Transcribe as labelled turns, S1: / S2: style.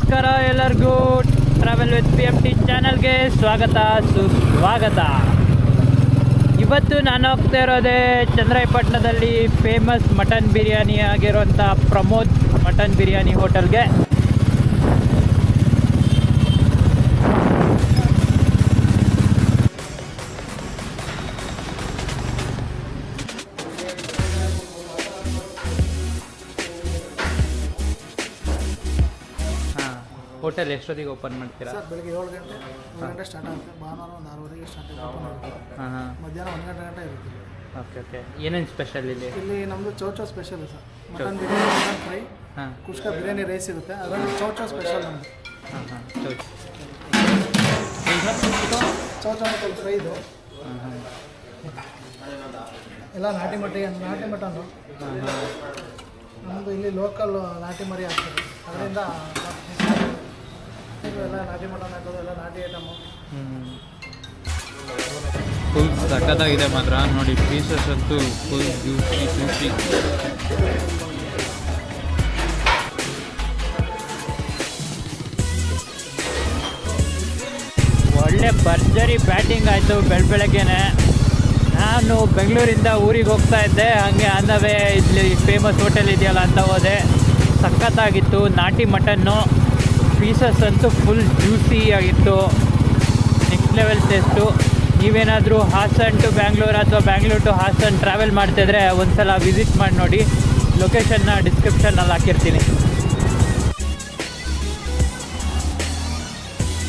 S1: ನಮಸ್ಕಾರ ಎಲ್ಲರಿಗೂ travel with PMT ಚಾನಲ್ಗೆ ಸುಸ್ವಾಗತ. ಇವತ್ತು ನಾನು ಹೋಗ್ತಾ ಇರೋದೇ ಚನ್ನರಾಯಪಟ್ಟಣದಲ್ಲಿ ಫೇಮಸ್ ಮಟನ್ ಬಿರಿಯಾನಿ ಆಗಿರುವಂಥ ಪ್ರಮೋದ್ ಮಟನ್ ಬಿರಿಯಾನಿ ಹೋಟೆಲ್ಗೆ. ಹೋಟೆಲ್ ಎಷ್ಟೊತ್ತಿಗೆ ಓಪನ್ ಮಾಡ್ತೀರಾ?
S2: ಸರ್ ಬೆಳಗ್ಗೆ 7 ಗಂಟೆ ಸ್ಟಾರ್ಟ್ ಆಗುತ್ತೆ. ಭಾನುವಾರ ಒಂದು 6:30ಗೆ ಸ್ಟಾರ್ಟ್ ಓಪನ್ ಆಗುತ್ತೆ. ಮಧ್ಯಾಹ್ನ 1 ಗಂಟೆ ಇರುತ್ತೆ.
S1: ಓಕೆ. ಏನೇನು ಸ್ಪೆಷಲ್
S2: ಇಲ್ಲಿ ನಮ್ಮದು chow chow special sir. Mutton biryani, mutton fry, kushka biryani rice ಇರುತ್ತೆ. ಅದರಲ್ಲಿ ಚೌಚೌ ಸ್ಪೆಷಲ್ ನಮ್ಮದು. ಚೌಚೌ ಮಟನ್ ಫ್ರೈ ಇದು ಎಲ್ಲ ನಾಟಿ ಮಟನ್ನು ನಮ್ಮದು ಇಲ್ಲಿ ಲೋಕಲ್ ನಾಟಿ ಮರಿ ಆಗ್ತದೆ. ಅದರಿಂದ ಎಲ್ಲ ನಾಟಿ ಮಟನ್ ಹಾಕೋದು, ಎಲ್ಲ ನಾಟಿ ಐಟಮು.
S1: ಫುಲ್ ಸಖತ್ತಾಗಿದೆ ಮಾತ್ರ ನೋಡಿ. ಪೀಸಸ್ ಅಂತೂ ಫುಲ್ ಜ್ಯೂಸಿ. ಒಳ್ಳೆ ಭರ್ಜರಿ ಬ್ಯಾಟಿಂಗ್ ಆಯಿತು ಬೆಳಗ್ಗೆನೆ. ನಾನು ಬೆಂಗಳೂರಿಂದ ಊರಿಗೆ ಹೋಗ್ತಾ ಇದ್ದೆ, ಹಾಗೆ ಅನ್ನವೇ ಇಲ್ಲಿ ಫೇಮಸ್ ಹೋಟೆಲ್ ಇದೆಯಲ್ಲ ಅಂತ ಹೋದೆ. ಸಖತ್ತಾಗಿತ್ತು ನಾಟಿ ಮಟನ್ನು. ಪೀಸಸ್ ಅಂತೂ ಫುಲ್ ಜ್ಯೂಸಿ ಆಗಿತ್ತು. Next level taste. ನೀವೇನಾದರೂ ಹಾಸನ್ ಟು ಬ್ಯಾಂಗ್ಳೂರು ಅಥವಾ ಬ್ಯಾಂಗ್ಳೂರು ಟು ಹಾಸನ್ ಟ್ರಾವೆಲ್ ಮಾಡ್ತಿದ್ರೆ ಒಂದು ಸಲ ವಿಸಿಟ್ ಮಾಡಿ ನೋಡಿ. ಲೊಕೇಶನ್ನ ಡಿಸ್ಕ್ರಿಪ್ಷನ್ನಲ್ಲಿ ಹಾಕಿರ್ತೀನಿ.